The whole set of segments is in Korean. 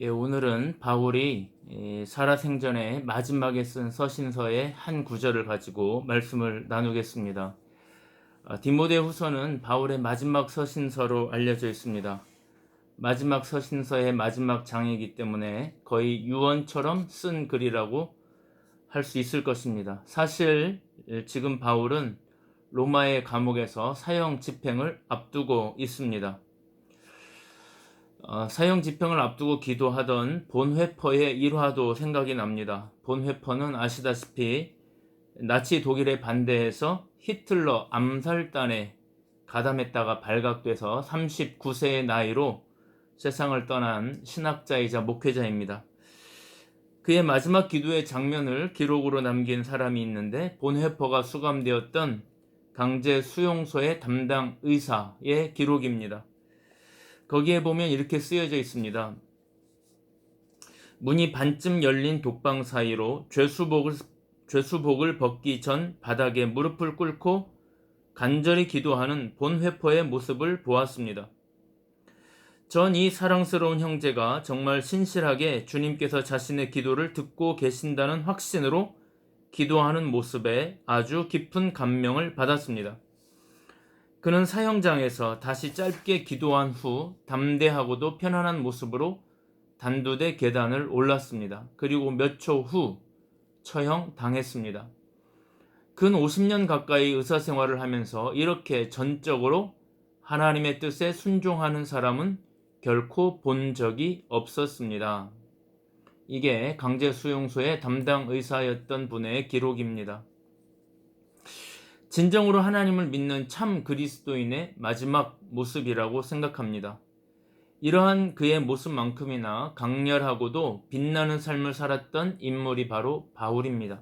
오늘은 바울이 살아생전에 마지막에 쓴 서신서의 한 구절을 가지고 말씀을 나누겠습니다. 디모데후서는 바울의 마지막 서신서로 알려져 있습니다. 마지막 서신서의 마지막 장이기 때문에 거의 유언처럼 쓴 글이라고 할 수 있을 것입니다. 사실 지금 바울은 로마의 감옥에서 사형 집행을 앞두고 있습니다. 사형 집행을 앞두고 기도하던 본회퍼의 일화도 생각이 납니다. 본회퍼는 아시다시피 나치 독일에 반대해서 히틀러 암살단에 가담했다가 발각돼서 39세의 나이로 세상을 떠난 신학자이자 목회자입니다. 그의 마지막 기도의 장면을 기록으로 남긴 사람이 있는데 본회퍼가 수감되었던 강제 수용소의 담당 의사의 기록입니다. 거기에 보면 이렇게 쓰여져 있습니다. 문이 반쯤 열린 독방 사이로 죄수복을 벗기 전 바닥에 무릎을 꿇고 간절히 기도하는 본회퍼의 모습을 보았습니다. 전 이 사랑스러운 형제가 정말 신실하게 주님께서 자신의 기도를 듣고 계신다는 확신으로 기도하는 모습에 아주 깊은 감명을 받았습니다. 그는 사형장에서 다시 짧게 기도한 후 담대하고도 편안한 모습으로 단두대 계단을 올랐습니다. 그리고 몇 초 후 처형 당했습니다. 근 50년 가까이 의사생활을 하면서 이렇게 전적으로 하나님의 뜻에 순종하는 사람은 결코 본 적이 없었습니다. 이게 강제수용소의 담당 의사였던 분의 기록입니다. 진정으로 하나님을 믿는 참 그리스도인의 마지막 모습이라고 생각합니다. 이러한 그의 모습만큼이나 강렬하고도 빛나는 삶을 살았던 인물이 바로 바울입니다.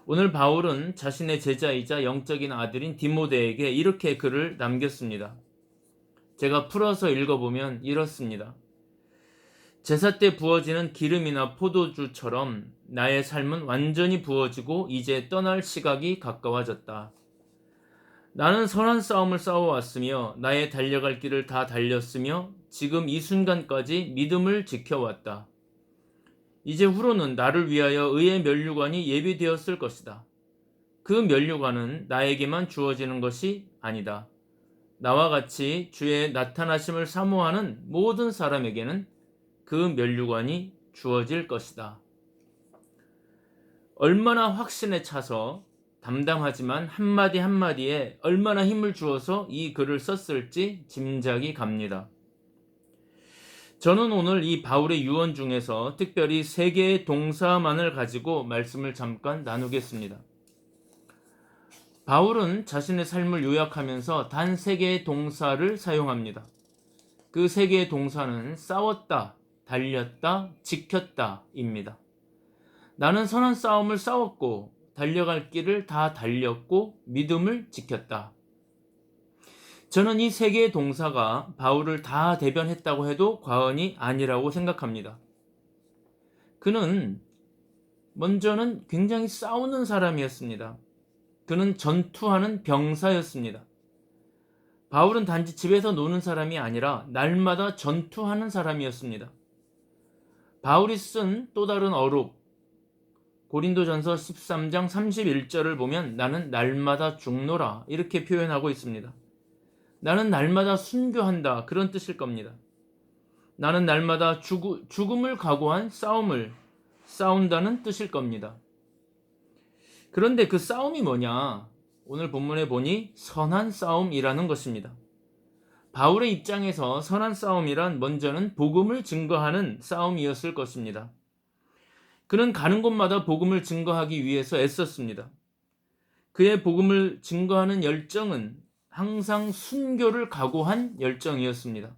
오늘 바울은 자신의 제자이자 영적인 아들인 디모데에게 이렇게 글을 남겼습니다. 제가 풀어서 읽어보면 이렇습니다. 제사 때 부어지는 기름이나 포도주처럼 나의 삶은 완전히 부어지고 이제 떠날 시각이 가까워졌다. 나는 선한 싸움을 싸워왔으며 나의 달려갈 길을 다 달렸으며 지금 이 순간까지 믿음을 지켜왔다. 이제 후로는 나를 위하여 의의 면류관이 예비되었을 것이다. 그 면류관은 나에게만 주어지는 것이 아니다. 나와 같이 주의 나타나심을 사모하는 모든 사람에게는 그 면류관이 주어질 것이다. 얼마나 확신에 차서 담담하지만 한마디 한마디에 얼마나 힘을 주어서 이 글을 썼을지 짐작이 갑니다. 저는 오늘 이 바울의 유언 중에서 특별히 세 개의 동사만을 가지고 말씀을 잠깐 나누겠습니다. 바울은 자신의 삶을 요약하면서 단 세 개의 동사를 사용합니다. 그 세 개의 동사는 싸웠다, 달렸다, 지켰다입니다. 나는 선한 싸움을 싸웠고 달려갈 길을 다 달렸고 믿음을 지켰다. 저는 이 세 개의 동사가 바울을 다 대변했다고 해도 과언이 아니라고 생각합니다. 그는 먼저는 굉장히 싸우는 사람이었습니다. 그는 전투하는 병사였습니다. 바울은 단지 집에서 노는 사람이 아니라 날마다 전투하는 사람이었습니다. 바울이 쓴 또 다른 어록 고린도전서 13장 31절을 보면 나는 날마다 죽노라 이렇게 표현하고 있습니다. 나는 날마다 순교한다 그런 뜻일 겁니다. 나는 날마다 죽음을 각오한 싸움을 싸운다는 뜻일 겁니다. 그런데 그 싸움이 뭐냐? 오늘 본문에 보니 선한 싸움이라는 것입니다. 바울의 입장에서 선한 싸움이란 먼저는 복음을 증거하는 싸움이었을 것입니다. 그는 가는 곳마다 복음을 증거하기 위해서 애썼습니다. 그의 복음을 증거하는 열정은 항상 순교를 각오한 열정이었습니다.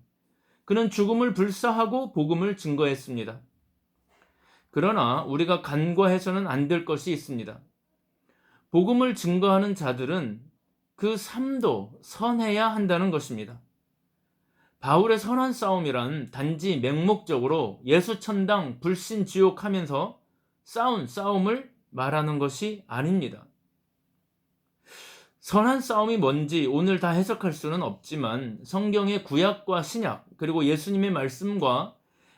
그는 죽음을 불사하고 복음을 증거했습니다. 그러나 우리가 간과해서는 안 될 것이 있습니다. 복음을 증거하는 자들은 그 삶도 선해야 한다는 것입니다. 바울의 선한 싸움이란 단지 맹목적으로 예수천당 불신지옥 하면서 싸운 싸움을 말하는 것이 아닙니다. 선한 싸움이 뭔지 오늘 다 해석할 수는 없지만 성경의 구약과 신약 그리고 예수님의 말씀과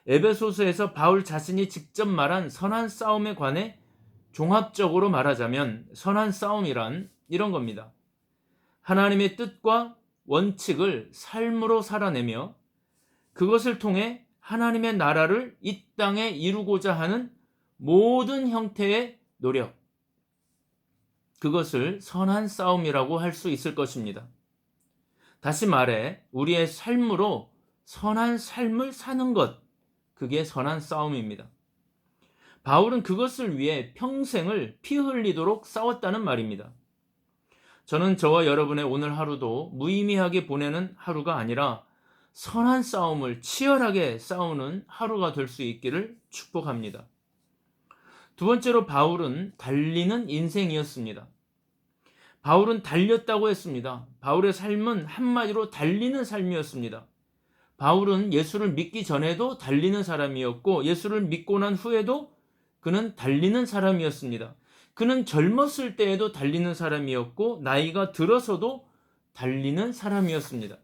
에베소서에서 바울 자신이 직접 말한 선한 싸움에 관해 종합적으로 말하자면 선한 싸움이란 이런 겁니다. 하나님의 뜻과 원칙을 삶으로 살아내며 그것을 통해 하나님의 나라를 이 땅에 이루고자 하는 모든 형태의 노력, 그것을 선한 싸움이라고 할 수 있을 것입니다. 다시 말해 우리의 삶으로 선한 삶을 사는 것, 그게 선한 싸움입니다. 바울은 그것을 위해 평생을 피 흘리도록 싸웠다는 말입니다. 저는 저와 여러분의 오늘 하루도 무의미하게 보내는 하루가 아니라 선한 싸움을 치열하게 싸우는 하루가 될 수 있기를 축복합니다. 두 번째로 바울은 달리는 인생이었습니다. 바울은 달렸다고 했습니다. 바울의 삶은 한마디로 달리는 삶이었습니다. 바울은 예수를 믿기 전에도 달리는 사람이었고 예수를 믿고 난 후에도 그는 달리는 사람이었습니다. 그는 젊었을 때에도 달리는 사람이었고 나이가 들어서도 달리는 사람이었습니다.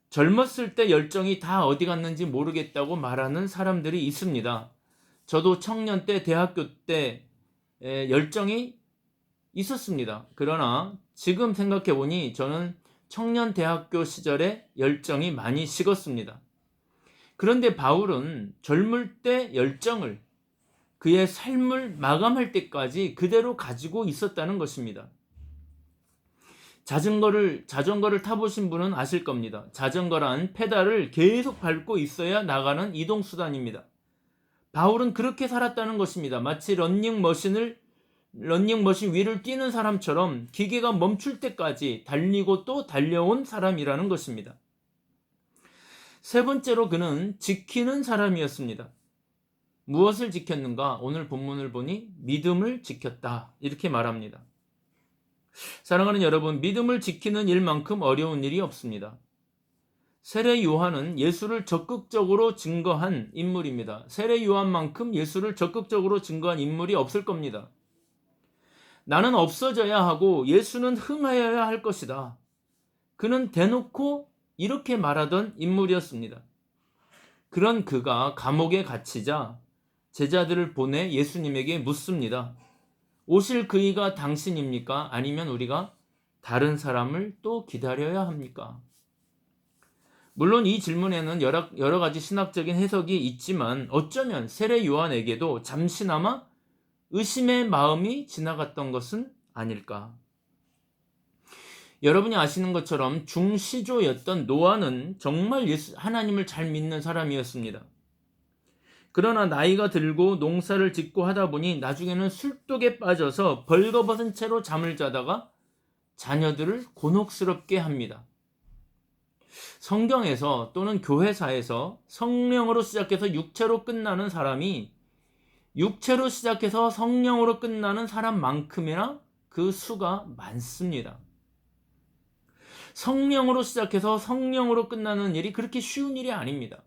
젊었을 때 열정이 다 어디 갔는지 모르겠다고 말하는 사람들이 있습니다. 저도 청년 때, 대학교 때 열정이 있었습니다. 그러나 지금 생각해 보니 저는 청년 대학교 시절에 열정이 많이 식었습니다. 그런데 바울은 젊을 때 열정을 그의 삶을 마감할 때까지 그대로 가지고 있었다는 것입니다. 자전거를 타보신 분은 아실 겁니다. 자전거란 페달을 계속 밟고 있어야 나가는 이동수단입니다. 바울은 그렇게 살았다는 것입니다. 마치 런닝머신 위를 뛰는 사람처럼 기계가 멈출 때까지 달리고 또 달려온 사람이라는 것입니다. 세 번째로 그는 지키는 사람이었습니다. 무엇을 지켰는가? 오늘 본문을 보니 믿음을 지켰다, 이렇게 말합니다. 사랑하는 여러분, 믿음을 지키는 일만큼 어려운 일이 없습니다. 세례 요한은 예수를 적극적으로 증거한 인물입니다. 세례 요한만큼 예수를 적극적으로 증거한 인물이 없을 겁니다. 나는 없어져야 하고 예수는 흥하여야 할 것이다. 그는 대놓고 이렇게 말하던 인물이었습니다. 그런 그가 감옥에 갇히자 제자들을 보내 예수님에게 묻습니다. 오실 그이가 당신입니까? 아니면 우리가 다른 사람을 또 기다려야 합니까? 물론 이 질문에는 여러 가지 신학적인 해석이 있지만 어쩌면 세례 요한에게도 잠시나마 의심의 마음이 지나갔던 것은 아닐까. 여러분이 아시는 것처럼 중시조였던 노아는 정말 하나님을 잘 믿는 사람이었습니다. 그러나 나이가 들고 농사를 짓고 하다 보니 나중에는 술독에 빠져서 벌거벗은 채로 잠을 자다가 자녀들을 곤혹스럽게 합니다. 성경에서 또는 교회사에서 성령으로 시작해서 육체로 끝나는 사람이 육체로 시작해서 성령으로 끝나는 사람만큼이나 그 수가 많습니다. 성령으로 시작해서 성령으로 끝나는 일이 그렇게 쉬운 일이 아닙니다.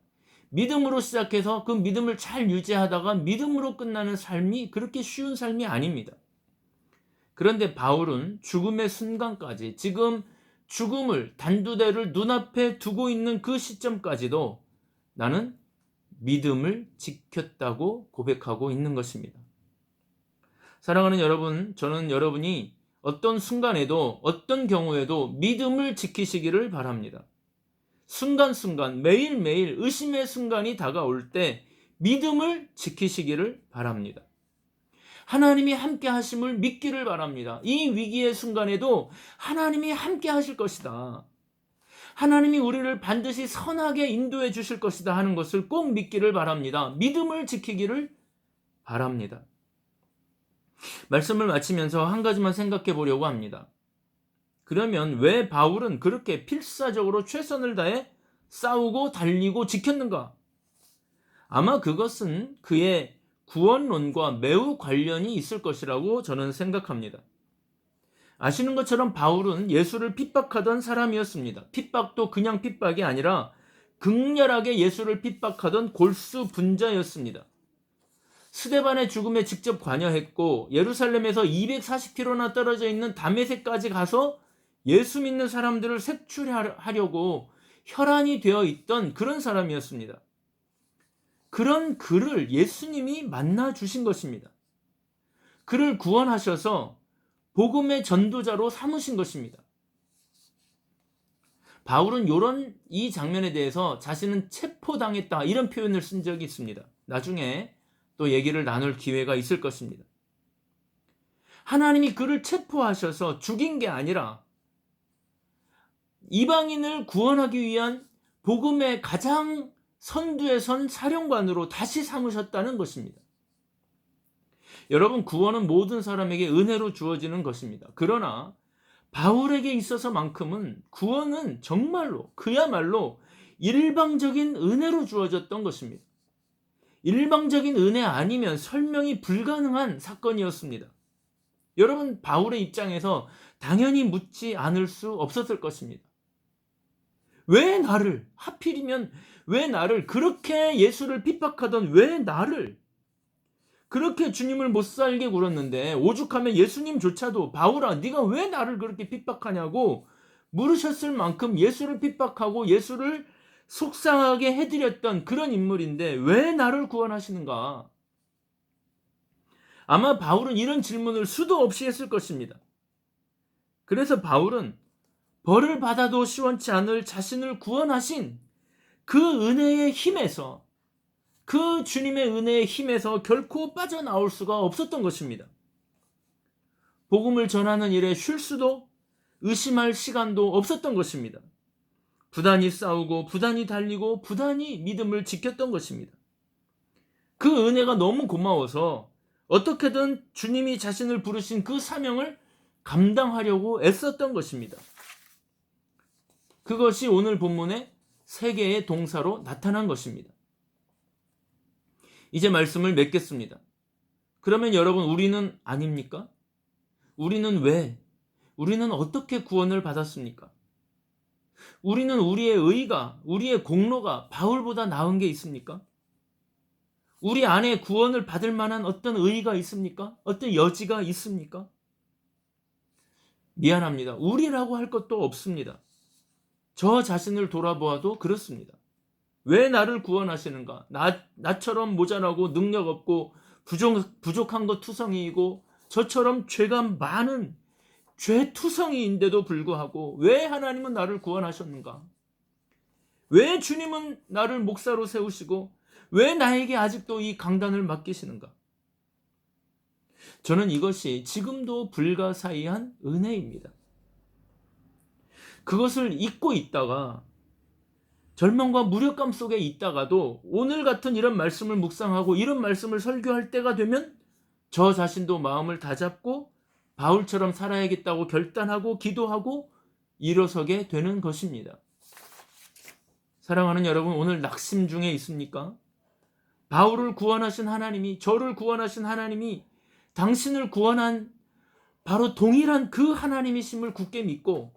믿음으로 시작해서 그 믿음을 잘 유지하다가 믿음으로 끝나는 삶이 그렇게 쉬운 삶이 아닙니다. 그런데 바울은 죽음의 순간까지, 지금 죽음을, 단두대를 눈앞에 두고 있는 그 시점까지도 나는 믿음을 지켰다고 고백하고 있는 것입니다. 사랑하는 여러분, 저는 여러분이 어떤 순간에도 어떤 경우에도 믿음을 지키시기를 바랍니다. 순간순간 매일매일 의심의 순간이 다가올 때 믿음을 지키시기를 바랍니다. 하나님이 함께 하심을 믿기를 바랍니다. 이 위기의 순간에도 하나님이 함께 하실 것이다. 하나님이 우리를 반드시 선하게 인도해 주실 것이다 하는 것을 꼭 믿기를 바랍니다. 믿음을 지키기를 바랍니다. 말씀을 마치면서 한 가지만 생각해 보려고 합니다. 그러면 왜 바울은 그렇게 필사적으로 최선을 다해 싸우고 달리고 지켰는가? 아마 그것은 그의 구원론과 매우 관련이 있을 것이라고 저는 생각합니다. 아시는 것처럼 바울은 예수를 핍박하던 사람이었습니다. 핍박도 그냥 핍박이 아니라 극렬하게 예수를 핍박하던 골수 분자였습니다. 스데반의 죽음에 직접 관여했고 예루살렘에서 240km나 떨어져 있는 다메섹까지 가서 예수 믿는 사람들을 색출하려고 혈안이 되어 있던 그런 사람이었습니다. 그런 그를 예수님이 만나 주신 것입니다. 그를 구원하셔서 복음의 전도자로 삼으신 것입니다. 바울은 이 장면에 대해서 자신은 체포당했다 이런 표현을 쓴 적이 있습니다. 나중에 또 얘기를 나눌 기회가 있을 것입니다. 하나님이 그를 체포하셔서 죽인 게 아니라 이방인을 구원하기 위한 복음의 가장 선두에 선 사령관으로 다시 삼으셨다는 것입니다. 여러분, 구원은 모든 사람에게 은혜로 주어지는 것입니다. 그러나 바울에게 있어서만큼은 구원은 정말로 그야말로 일방적인 은혜로 주어졌던 것입니다. 일방적인 은혜 아니면 설명이 불가능한 사건이었습니다. 여러분, 바울의 입장에서 당연히 묻지 않을 수 없었을 것입니다. 왜 나를, 하필이면 왜 나를, 그렇게 예수를 핍박하던 왜 나를, 그렇게 주님을 못 살게 굴었는데 오죽하면 예수님조차도 바울아 네가 왜 나를 그렇게 핍박하냐고 물으셨을 만큼 예수를 핍박하고 예수를 속상하게 해드렸던 그런 인물인데 왜 나를 구원하시는가? 아마 바울은 이런 질문을 수도 없이 했을 것입니다. 그래서 바울은 벌을 받아도 시원치 않을 자신을 구원하신 그 은혜의 힘에서, 그 주님의 은혜의 힘에서 결코 빠져나올 수가 없었던 것입니다. 복음을 전하는 일에 쉴 수도 의심할 시간도 없었던 것입니다. 부단히 싸우고 부단히 달리고 부단히 믿음을 지켰던 것입니다. 그 은혜가 너무 고마워서 어떻게든 주님이 자신을 부르신 그 사명을 감당하려고 애썼던 것입니다. 그것이 오늘 본문의 세 개의 동사로 나타난 것입니다. 이제 말씀을 맺겠습니다. 그러면 여러분, 우리는 아닙니까? 우리는 왜? 우리는 어떻게 구원을 받았습니까? 우리는 우리의 의가, 우리의 공로가 바울보다 나은 게 있습니까? 우리 안에 구원을 받을 만한 어떤 의가 있습니까? 어떤 여지가 있습니까? 미안합니다. 우리라고 할 것도 없습니다. 저 자신을 돌아보아도 그렇습니다. 왜 나를 구원하시는가? 나처럼 모자라고 능력 없고 부족한 것 투성이이고 저처럼 죄가 많은 죄투성이인데도 불구하고 왜 하나님은 나를 구원하셨는가? 왜 주님은 나를 목사로 세우시고 왜 나에게 아직도 이 강단을 맡기시는가? 저는 이것이 지금도 불가사의한 은혜입니다. 그것을 잊고 있다가 절망과 무력감 속에 있다가도 오늘 같은 이런 말씀을 묵상하고 이런 말씀을 설교할 때가 되면 저 자신도 마음을 다잡고 바울처럼 살아야겠다고 결단하고 기도하고 일어서게 되는 것입니다. 사랑하는 여러분, 오늘 낙심 중에 있습니까? 바울을 구원하신 하나님이, 저를 구원하신 하나님이 당신을 구원한 바로 동일한 그 하나님이심을 굳게 믿고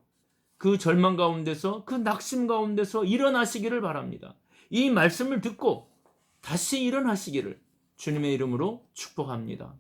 그 절망 가운데서, 그 낙심 가운데서 일어나시기를 바랍니다. 이 말씀을 듣고 다시 일어나시기를 주님의 이름으로 축복합니다.